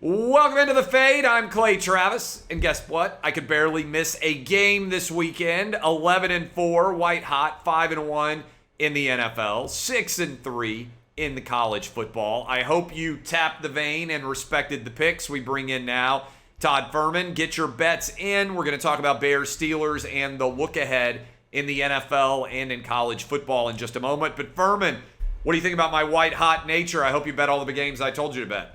Welcome into the Fade. I'm Clay Travis, and guess what? I could barely miss a game this weekend. 11-4, white hot, 5-1 in the NFL, 6-3 in the college football. I hope you tapped the vein and respected the picks we bring in now. Todd Furman, get your bets in. We're going to talk about Bears, Steelers, and the look ahead in the NFL and in college football in just a moment. But Furman, what do you think about my white hot nature? I hope you bet all the games I told you to bet.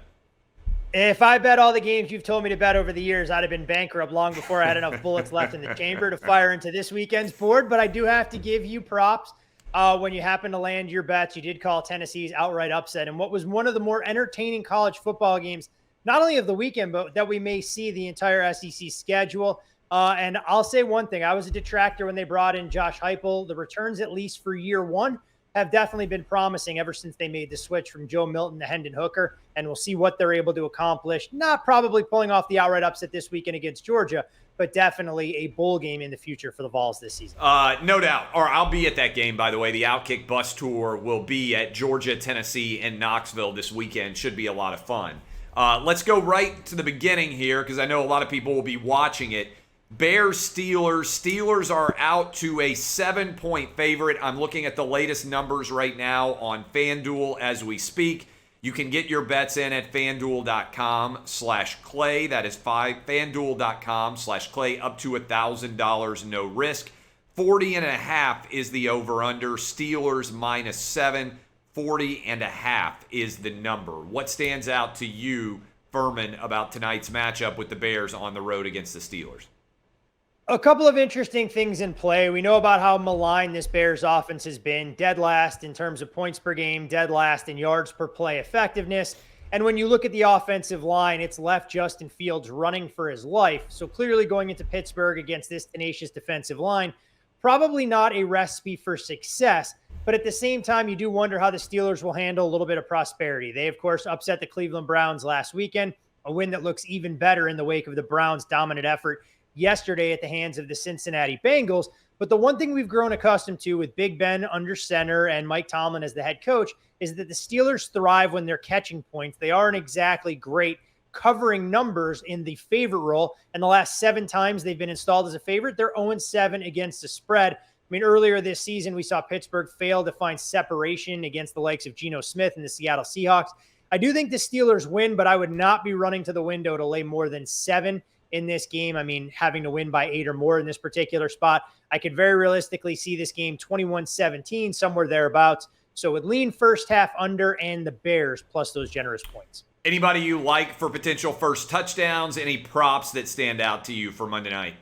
If I bet all the games you've told me to bet over the years, I'd have been bankrupt long before I had enough bullets left in the chamber to fire into this weekend's board. But I do have to give you props when you happen to land your bets. You did call Tennessee's outright upset and what was one of the more entertaining college football games, not only of the weekend, but that we may see the entire SEC schedule. And I'll say one thing. I was a detractor when they brought in Josh Heupel. The returns, at least for year one, have definitely been promising ever since they made the switch from Joe Milton to Hendon Hooker, and we'll see what they're able to accomplish. Not probably pulling off the outright upset this weekend against Georgia, but definitely a bowl game in the future for the Vols this season. No doubt. Or I'll be at that game, by the way. The Outkick bus tour will be at Georgia, Tennessee, and Knoxville this weekend. Should be a lot of fun. Let's go right to the beginning here because I know a lot of people will be watching it. Bears, Steelers. Steelers are out to a 7-point favorite. I'm looking at the latest numbers right now on FanDuel as we speak. You can get your bets in at FanDuel.com/Clay. That is FanDuel.com/Clay, up to $1,000, no risk. 40.5 is the over-under. Steelers -7. 40.5 is the number. What stands out to you, Furman, about tonight's matchup with the Bears on the road against the Steelers? A couple of interesting things in play. We know about how maligned this Bears offense has been. Dead last in terms of points per game, dead last in yards per play effectiveness. And when you look at the offensive line, it's left Justin Fields running for his life. So clearly going into Pittsburgh against this tenacious defensive line, probably not a recipe for success. But at the same time, you do wonder how the Steelers will handle a little bit of prosperity. They, of course, upset the Cleveland Browns last weekend, a win that looks even better in the wake of the Browns' dominant effort yesterday at the hands of the Cincinnati Bengals. But the one thing we've grown accustomed to with Big Ben under center and Mike Tomlin as the head coach is that the Steelers thrive when they're catching points. They aren't exactly great covering numbers in the favorite role. And the last 7 times they've been installed as a favorite, they're 0-7 against the spread. I mean, earlier this season, we saw Pittsburgh fail to find separation against the likes of Geno Smith and the Seattle Seahawks. I do think the Steelers win, but I would not be running to the window to lay more than 7 in this game. I mean, having to win by 8 or more in this particular spot, I could very realistically see this game 21-17, somewhere thereabouts. So it would lean first half under and the Bears plus those generous points. Anybody you like for potential first touchdowns? Any props that stand out to you for Monday night?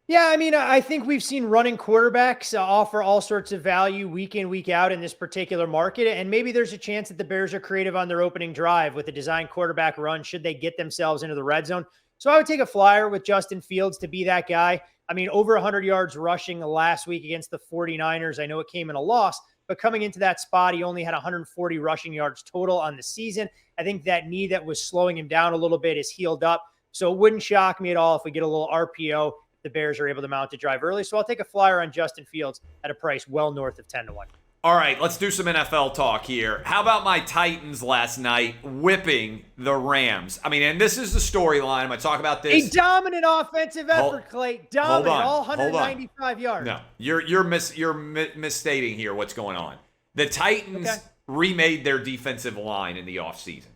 Yeah, I mean, I think we've seen running quarterbacks offer all sorts of value week in, week out in this particular market. And maybe there's a chance that the Bears are creative on their opening drive with a design quarterback run should they get themselves into the red zone. So I would take a flyer with Justin Fields to be that guy. I mean, over 100 yards rushing last week against the 49ers. I know it came in a loss, but coming into that spot, he only had 140 rushing yards total on the season. I think that knee that was slowing him down a little bit is healed up. So it wouldn't shock me at all if we get a little RPO. The Bears are able to mount a drive early. So I'll take a flyer on Justin Fields at a price well north of 10-1. All right, let's do some NFL talk here. How about my Titans last night whipping the Rams? I mean, and this is the storyline. I'm going to talk about this. A dominant offensive effort, Clay. Dominant, all 195 yards. No, you're misstating here what's going on. The Titans remade their defensive line in the offseason.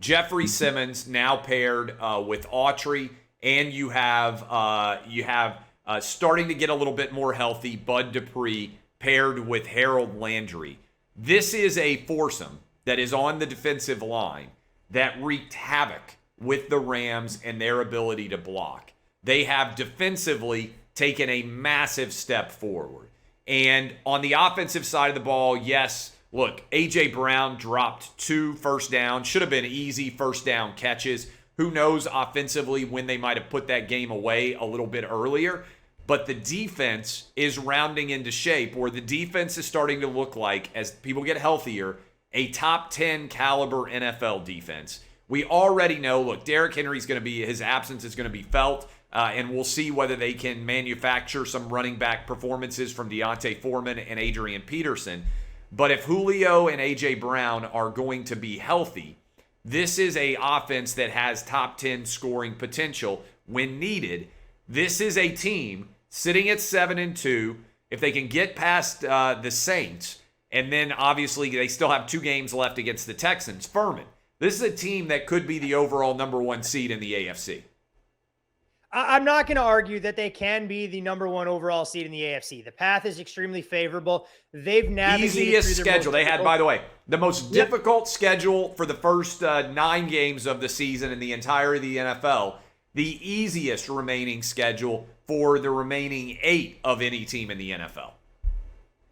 Jeffrey Simmons now paired with Autry, and you have starting to get a little bit more healthy Bud Dupree paired with Harold Landry. This is a foursome that is on the defensive line that wreaked havoc with the Rams and their ability to block. They have defensively taken a massive step forward. And on the offensive side of the ball, yes, look, A.J. Brown dropped 2 first downs. Should have been easy first down catches. Who knows offensively when they might have put that game away a little bit earlier. But the defense is rounding into shape where the defense is starting to look like, as people get healthier, a top 10 caliber NFL defense. We already know, look, Derrick Henry's going to be, his absence is going to be felt, and we'll see whether they can manufacture some running back performances from Deontay Foreman and Adrian Peterson. But if Julio and A.J. Brown are going to be healthy, This is a offense that has top 10 scoring potential when needed. This is a team sitting at 7-2. If they can get past the Saints, and then obviously they still have 2 games left against the Texans, Furman, this is a team that could be the overall number 1 seed in the AFC. I'm not going to argue that they can be the number 1 overall seed in the AFC. The path is extremely favorable. They've navigated easiest schedule they had, by the way, the most difficult schedule for the first 9 games of the season in the entire of the NFL. The easiest remaining schedule for the remaining 8 of any team in the NFL.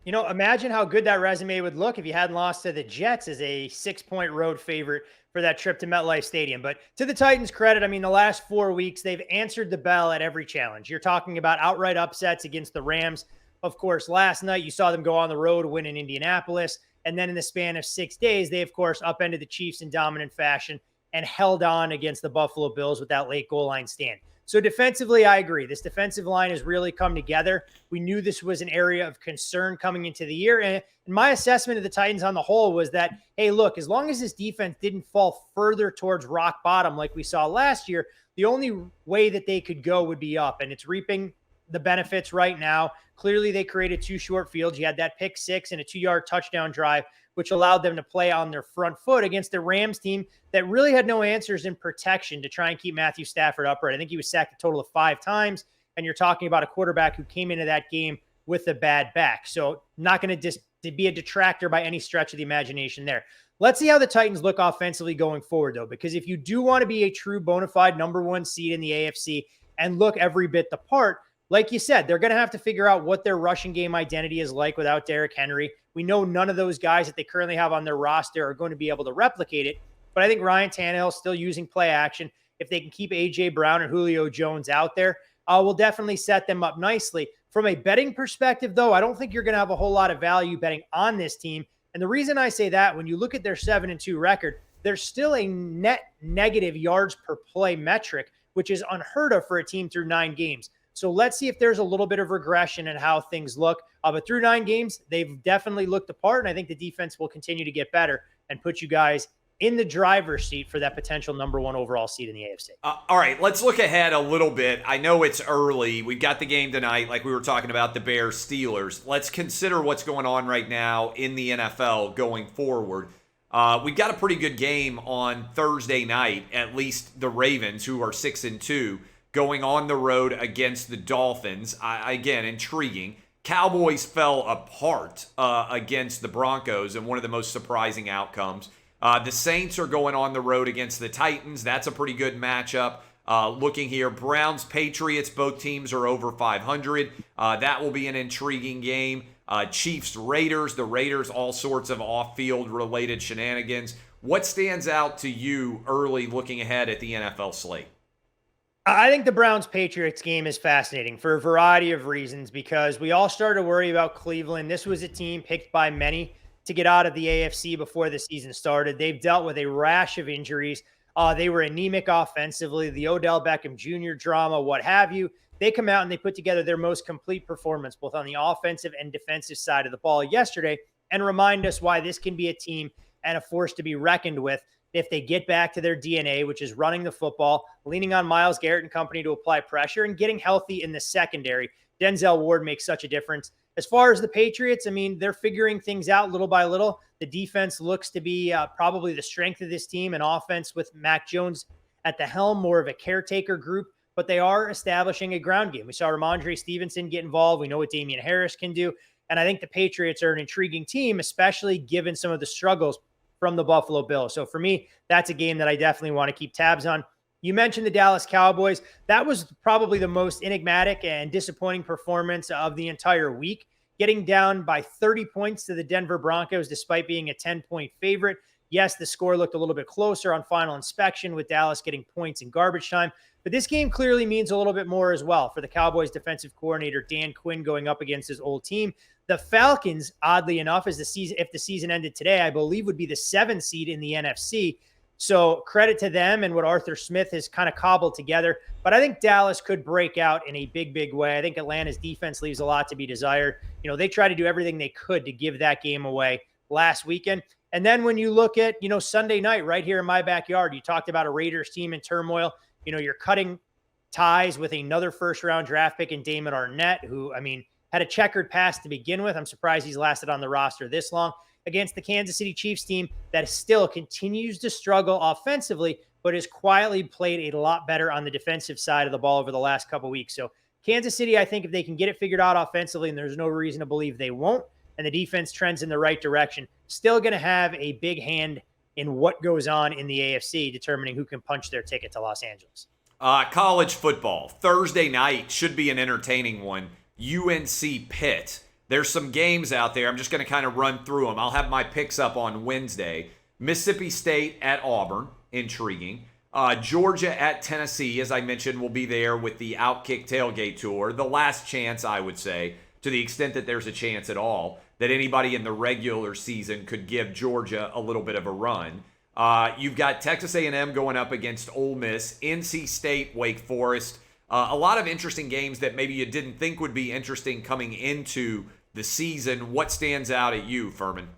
You know, imagine how good that resume would look if you hadn't lost to the Jets as a 6-point road favorite for that trip to MetLife Stadium. But to the Titans' credit, I mean, the last 4 weeks, they've answered the bell at every challenge. You're talking about outright upsets against the Rams. Of course, last night you saw them go on the road, win in Indianapolis. And then in the span of 6 days, they, of course, upended the Chiefs in dominant fashion and held on against the Buffalo Bills with that late goal line stand. So defensively, I agree. This defensive line has really come together. We knew this was an area of concern coming into the year. And my assessment of the Titans on the whole was that, hey, look, as long as this defense didn't fall further towards rock bottom like we saw last year, the only way that they could go would be up. And it's reaping the benefits right now. Clearly, they created 2 short fields. You had that pick 6 and a 2-yard touchdown drive, which allowed them to play on their front foot against the Rams team that really had no answers in protection to try and keep Matthew Stafford upright. I think he was sacked a total of 5 times, and you're talking about a quarterback who came into that game with a bad back. So not going to just be a detractor by any stretch of the imagination there. Let's see how the Titans look offensively going forward, though, because if you do want to be a true bona fide number 1 seed in the AFC and look every bit the part, like you said, they're going to have to figure out what their rushing game identity is like without Derrick Henry. We know none of those guys that they currently have on their roster are going to be able to replicate it. But I think Ryan Tannehill is still using play action. If they can keep A.J. Brown and Julio Jones out there, will definitely set them up nicely. From a betting perspective, though, I don't think you're going to have a whole lot of value betting on this team. And the reason I say that, when you look at their 7-2 record, there's still a net negative yards per play metric, which is unheard of for a team through 9 games. So let's see if there's a little bit of regression in how things look. But through 9 games, they've definitely looked apart, and I think the defense will continue to get better and put you guys in the driver's seat for that potential number 1 overall seed in the AFC. All right, let's look ahead a little bit. I know it's early. We've got the game tonight, like we were talking about, the Bears-Steelers. Let's consider what's going on right now in the NFL going forward. We've got a pretty good game on Thursday night, at least the Ravens, who are 6-2, going on the road against the Dolphins. Again, intriguing. Cowboys fell apart against the Broncos in one of the most surprising outcomes. The Saints are going on the road against the Titans. That's a pretty good matchup. Looking here, Browns, Patriots, both teams are over 500. That will be an intriguing game. Chiefs, Raiders, the Raiders, all sorts of off-field related shenanigans. What stands out to you early looking ahead at the NFL slate? I think the Browns-Patriots game is fascinating for a variety of reasons, because we all started to worry about Cleveland. This was a team picked by many to get out of the AFC before the season started. They've dealt with a rash of injuries. They were anemic offensively, the Odell Beckham Jr. drama, what have you. They come out and they put together their most complete performance, both on the offensive and defensive side of the ball yesterday, and remind us why this can be a team and a force to be reckoned with if they get back to their DNA, which is running the football, leaning on Myles Garrett and company to apply pressure, and getting healthy in the secondary. Denzel Ward makes such a difference. As far as the Patriots, I mean, they're figuring things out little by little. The defense looks to be probably the strength of this team, and offense with Mac Jones at the helm, more of a caretaker group, but they are establishing a ground game. We saw Ramondre Stevenson get involved. We know what Damian Harris can do. And I think the Patriots are an intriguing team, especially given some of the struggles from the Buffalo Bills. So for me, that's a game that I definitely want to keep tabs on. You mentioned the Dallas Cowboys. That was probably the most enigmatic and disappointing performance of the entire week, getting down by 30 points to the Denver Broncos despite being a 10-point favorite. Yes, the score looked a little bit closer on final inspection with Dallas getting points in garbage time, but this game clearly means a little bit more as well for the Cowboys defensive coordinator Dan Quinn going up against his old team. The Falcons, oddly enough, if the season ended today, I believe would be the 7th seed in the NFC. So credit to them and what Arthur Smith has kind of cobbled together. But I think Dallas could break out in a big, big way. I think Atlanta's defense leaves a lot to be desired. You know, they tried to do everything they could to give that game away last weekend. And then when you look at, Sunday night right here in my backyard, you talked about a Raiders team in turmoil. You're cutting ties with another first round draft pick in Damon Arnett, who, had a checkered past to begin with. I'm surprised he's lasted on the roster this long against the Kansas City Chiefs team that still continues to struggle offensively, but has quietly played a lot better on the defensive side of the ball over the last couple of weeks. So Kansas City, I think if they can get it figured out offensively, and there's no reason to believe they won't, and the defense trends in the right direction, still going to have a big hand in what goes on in the AFC, determining who can punch their ticket to Los Angeles. College football, Thursday night should be an entertaining one. UNC Pitt. There's some games out there. I'm just going to kind of run through them. I'll have my picks up on Wednesday. Mississippi State at Auburn, intriguing. Georgia at Tennessee, as I mentioned, will be there with the Outkick tailgate tour. The last chance, I would say, to the extent that there's a chance at all, that anybody in the regular season could give Georgia a little bit of a run. You've got Texas A&M going up against Ole Miss, NC State, Wake Forest. A lot of interesting games that maybe you didn't think would be interesting coming into the season. What stands out at you, Furman?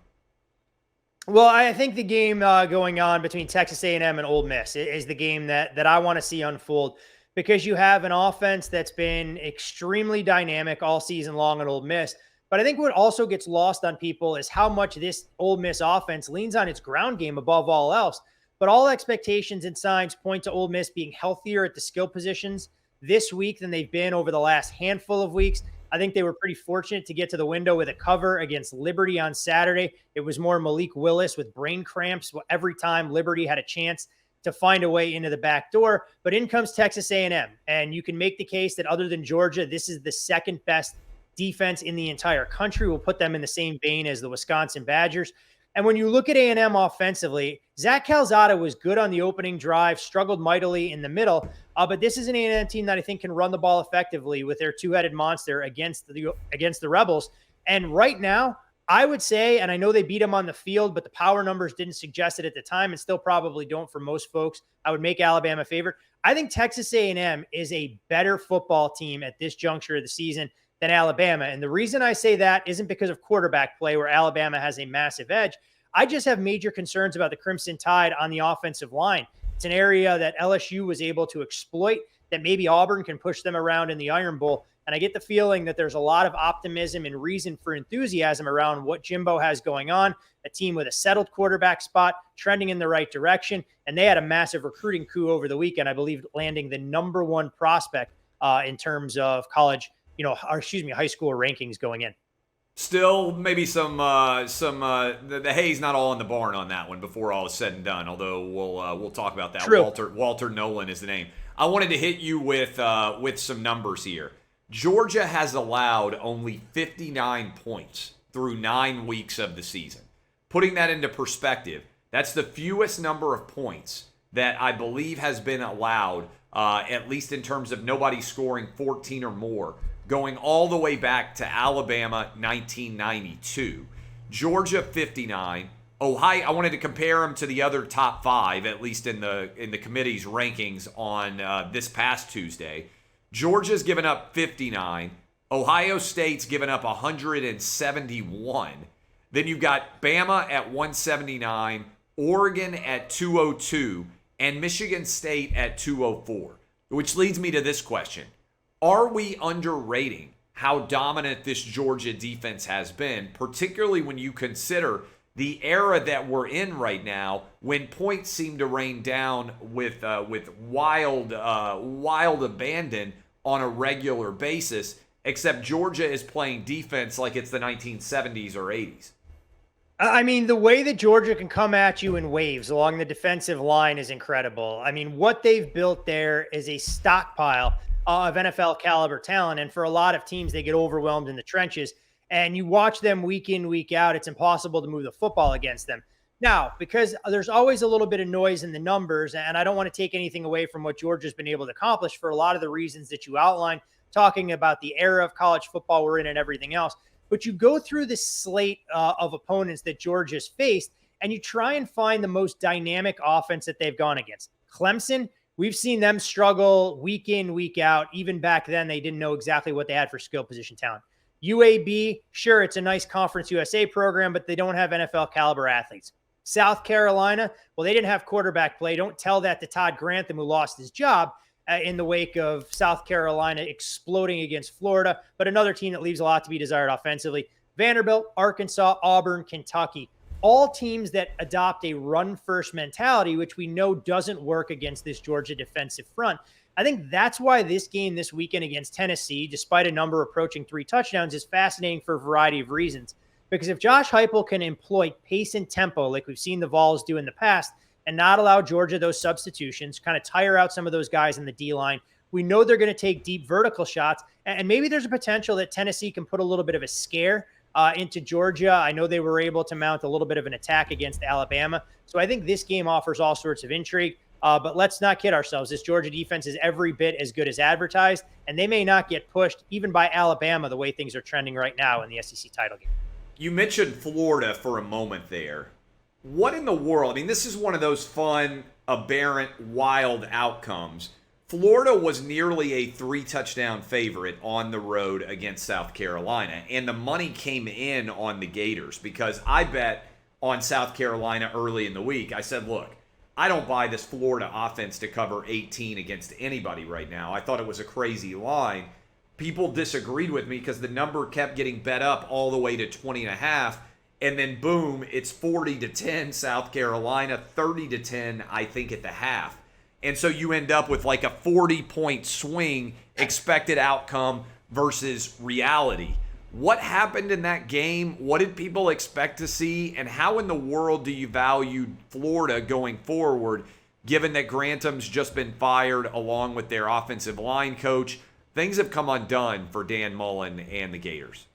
Well, I think the game going on between Texas A&M and Ole Miss is the game that I want to see unfold, because you have an offense that's been extremely dynamic all season long at Ole Miss. But I think what also gets lost on people is how much this Ole Miss offense leans on its ground game above all else. But all expectations and signs point to Ole Miss being healthier at the skill positions this week than they've been over the last handful of weeks. I think they were pretty fortunate to get to the window with a cover against Liberty on Saturday. It was more Malik Willis with brain cramps every time Liberty had a chance to find a way into the back door. But in comes Texas A&M, and you can make the case that other than Georgia, this is the second best defense in the entire country. We'll put them in the same vein as the Wisconsin Badgers. And when you look at A&M offensively, Zach Calzada was good on the opening drive, struggled mightily in the middle. But this is an A&M team that I think can run the ball effectively with their two-headed monster against the Rebels. And right now, I would say, and I know they beat them on the field, but the power numbers didn't suggest it at the time and still probably don't for most folks. I would make Alabama a favorite. I think Texas A&M is a better football team at this juncture of the season than Alabama. And the reason I say that isn't because of quarterback play where Alabama has a massive edge. I just have major concerns about the Crimson Tide on the offensive line. It's an area that LSU was able to exploit that maybe Auburn can push them around in the Iron Bowl. And I get the feeling that there's a lot of optimism and reason for enthusiasm around what Jimbo has going on, a team with a settled quarterback spot, trending in the right direction. And they had a massive recruiting coup over the weekend, I believe, landing the number one prospect in terms of college, high school rankings going in. Still, maybe the hay's not all in the barn on that one before all is said and done. Although we'll talk about that. True. Walter Nolan is the name. I wanted to hit you with some numbers here. Georgia has allowed only 59 points through 9 weeks of the season. Putting that into perspective, that's the fewest number of points that I believe has been allowed, at least in terms of nobody scoring 14 or more, going all the way back to Alabama 1992. Georgia 59. Ohio, I wanted to compare them to the other top 5, at least in the committee's rankings on this past Tuesday. Georgia's given up 59. Ohio State's given up 171. Then you've got Bama at 179, Oregon at 202, and Michigan State at 204. Which leads me to this question. Are we underrating how dominant this Georgia defense has been, particularly when you consider the era that we're in right now, when points seem to rain down with wild abandon on a regular basis, except Georgia is playing defense like it's the 1970s or 80s? I mean, the way that Georgia can come at you in waves along the defensive line is incredible. I mean, what they've built there is a stockpile of NFL caliber talent. And for a lot of teams, they get overwhelmed in the trenches. And you watch them week in, week out, it's impossible to move the football against them. Now, because there's always a little bit of noise in the numbers, and I don't want to take anything away from what Georgia's been able to accomplish for a lot of the reasons that you outlined, talking about the era of college football we're in and everything else. But you go through this slate of opponents that Georgia's faced, and you try and find the most dynamic offense that they've gone against. Clemson, we've seen them struggle week in, week out. Even back then, they didn't know exactly what they had for skill position talent. UAB, sure, it's a nice Conference USA program, but they don't have NFL caliber athletes. South Carolina, well, they didn't have quarterback play. Don't tell that to Todd Grantham, who lost his job in the wake of South Carolina exploding against Florida, but another team that leaves a lot to be desired offensively. Vanderbilt, Arkansas, Auburn, Kentucky, all teams that adopt a run-first mentality, which we know doesn't work against this Georgia defensive front. I think that's why this game this weekend against Tennessee, despite a number approaching 3 touchdowns, is fascinating for a variety of reasons. Because if Josh Heupel can employ pace and tempo like we've seen the Vols do in the past and not allow Georgia those substitutions, kind of tire out some of those guys in the D-line, we know they're going to take deep vertical shots. And maybe there's a potential that Tennessee can put a little bit of a scare into Georgia. I know they were able to mount a little bit of an attack against Alabama. So I think this game offers all sorts of intrigue. But let's not kid ourselves. This Georgia defense is every bit as good as advertised, and they may not get pushed even by Alabama the way things are trending right now in the SEC title game. You mentioned Florida for a moment there. What in the world? I mean, this is one of those fun, aberrant, wild outcomes. Florida was nearly a 3-touchdown favorite on the road against South Carolina, and the money came in on the Gators because I bet on South Carolina early in the week. I said, look, I don't buy this Florida offense to cover 18 against anybody right now. I thought it was a crazy line. People disagreed with me because the number kept getting bet up all the way to 20.5. And then boom, it's 40-10 South Carolina, 30-10, I think, at the half. And so you end up with like a 40-point swing expected outcome versus reality. What happened in that game? What did people expect to see? And how in the world do you value Florida going forward, given that Grantham's just been fired along with their offensive line coach? Things have come undone for Dan Mullen and the Gators.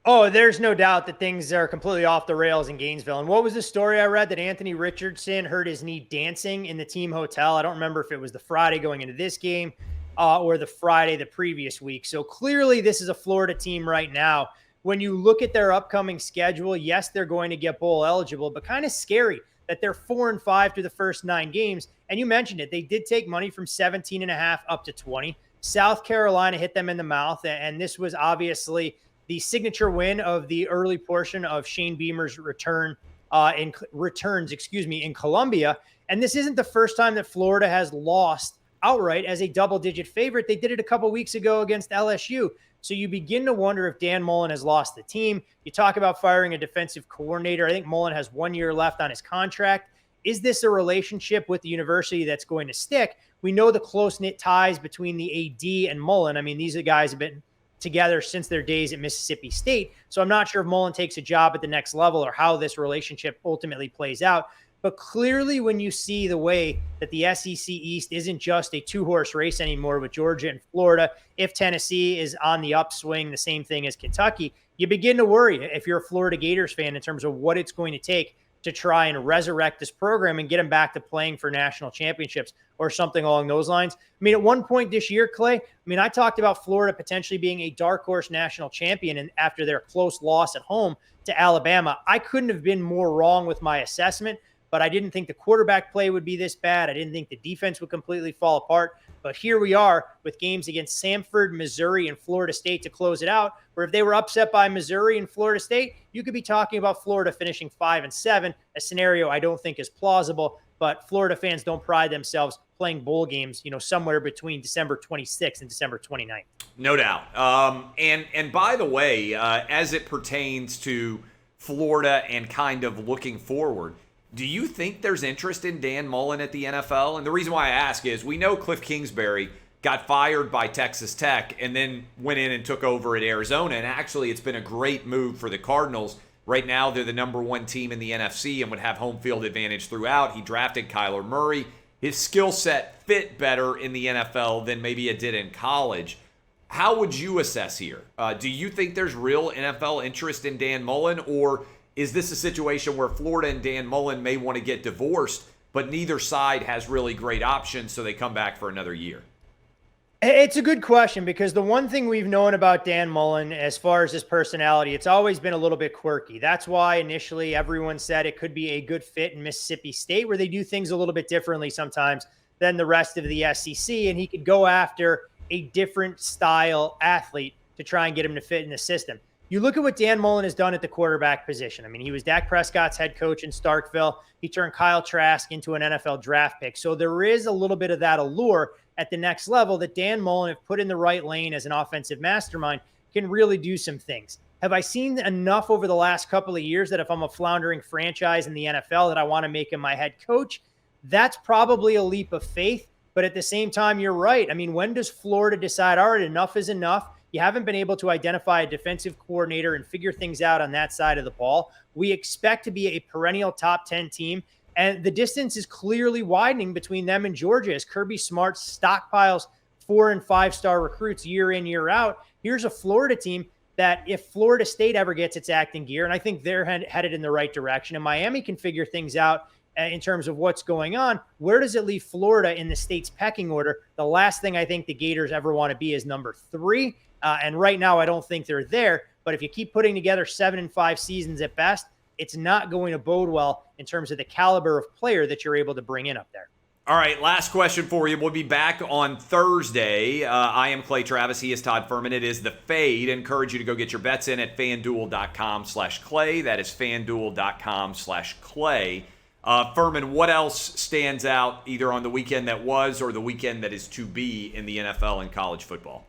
Oh, there's no doubt that things are completely off the rails in Gainesville. And what was the story I read that Anthony Richardson hurt his knee dancing in the team hotel? I don't remember if it was the Friday going into this game or the Friday the previous week. So clearly this is a Florida team right now. When you look at their upcoming schedule, yes, they're going to get bowl eligible, but kind of scary that they're 4-5 through the first 9 games. And you mentioned it. They did take money from 17.5 up to 20. South Carolina hit them in the mouth. And this was obviously the signature win of the early portion of Shane Beamer's returns in Columbia. And this isn't the first time that Florida has lost outright as a double-digit favorite. They did it a couple weeks ago against LSU. So you begin to wonder if Dan Mullen has lost the team. You talk about firing a defensive coordinator. I think Mullen has 1 year left on his contract. Is this a relationship with the university that's going to stick? We know the close-knit ties between the AD and Mullen. I mean, these guys have been together since their days at Mississippi State. So I'm not sure if Mullen takes a job at the next level or how this relationship ultimately plays out. But clearly when you see the way that the SEC East isn't just a 2-horse race anymore with Georgia and Florida, if Tennessee is on the upswing, the same thing as Kentucky, you begin to worry if you're a Florida Gators fan in terms of what it's going to take to try and resurrect this program and get them back to playing for national championships or something along those lines. I mean, at one point this year, Clay, I talked about Florida potentially being a dark horse national champion and after their close loss at home to Alabama. I couldn't have been more wrong with my assessment, but I didn't think the quarterback play would be this bad. I didn't think the defense would completely fall apart. But here we are with games against Samford, Missouri, and Florida State to close it out, where if they were upset by Missouri and Florida State, you could be talking about Florida finishing 5-7, a scenario I don't think is plausible. But Florida fans don't pride themselves playing bowl games, somewhere between December 26th and December 29th. No doubt. And by the way, as it pertains to Florida and kind of looking forward, do you think there's interest in Dan Mullen at the NFL? And the reason why I ask is we know Cliff Kingsbury got fired by Texas Tech and then went in and took over at Arizona. And actually, it's been a great move for the Cardinals. Right now, they're the number 1 team in the NFC and would have home field advantage throughout. He drafted Kyler Murray. His skill set fit better in the NFL than maybe it did in college. How would you assess here? Do you think there's real NFL interest in Dan Mullen, or is this a situation where Florida and Dan Mullen may want to get divorced, but neither side has really great options, so they come back for another year? It's a good question because the one thing we've known about Dan Mullen as far as his personality, it's always been a little bit quirky. That's why initially everyone said it could be a good fit in Mississippi State, where they do things a little bit differently sometimes than the rest of the SEC, and he could go after a different style athlete to try and get him to fit in the system. You look at what Dan Mullen has done at the quarterback position. I mean, he was Dak Prescott's head coach in Starkville. He turned Kyle Trask into an NFL draft pick. So there is a little bit of that allure at the next level that Dan Mullen, if put in the right lane as an offensive mastermind, can really do some things. Have I seen enough over the last couple of years that if I'm a floundering franchise in the NFL that I want to make him my head coach? That's probably a leap of faith. But at the same time, you're right. I mean, when does Florida decide, all right, enough is enough? You haven't been able to identify a defensive coordinator and figure things out on that side of the ball. We expect to be a perennial top 10 team. And the distance is clearly widening between them and Georgia as Kirby Smart stockpiles 4- and 5-star recruits year in, year out. Here's a Florida team that if Florida State ever gets its act in gear, and I think they're headed in the right direction, and Miami can figure things out in terms of what's going on, where does it leave Florida in the state's pecking order? The last thing I think the Gators ever want to be is number 3. And right now, I don't think they're there. But if you keep putting together 7 and 5 seasons at best, it's not going to bode well in terms of the caliber of player that you're able to bring in up there. All right, last question for you. We'll be back on Thursday. I am Clay Travis. He is Todd Furman. It is The Fade. I encourage you to go get your bets in at FanDuel.com/Clay. That is FanDuel.com/Clay. Furman, what else stands out either on the weekend that was or the weekend that is to be in the NFL and college football?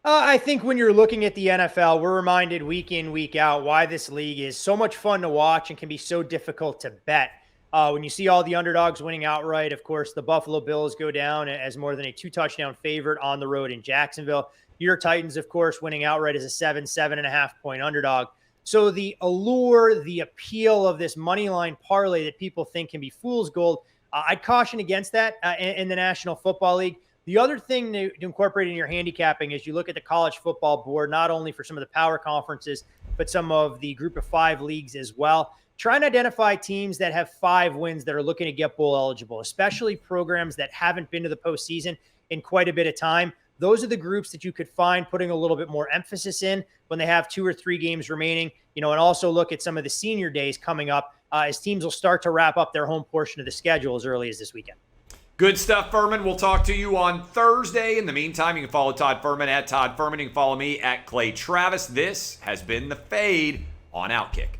I think when you're looking at the NFL, we're reminded week in, week out why this league is so much fun to watch and can be so difficult to bet. When you see all the underdogs winning outright, of course, the Buffalo Bills go down as more than a 2-touchdown favorite on the road in Jacksonville. Your Titans, of course, winning outright as a 7.5 point underdog. So the allure, the appeal of this money line parlay that people think can be fool's gold, I'd caution against that in the National Football League. The other thing to incorporate in your handicapping is you look at the college football board, not only for some of the power conferences, but some of the group of 5 leagues as well. Try and identify teams that have 5 wins that are looking to get bowl eligible, especially programs that haven't been to the postseason in quite a bit of time. Those are the groups that you could find putting a little bit more emphasis in when they have 2 or 3 games remaining, and also look at some of the senior days coming up as teams will start to wrap up their home portion of the schedule as early as this weekend. Good stuff, Furman. We'll talk to you on Thursday. In the meantime, you can follow Todd Furman at Todd Furman. You can follow me at Clay Travis. This has been The Fade on Outkick.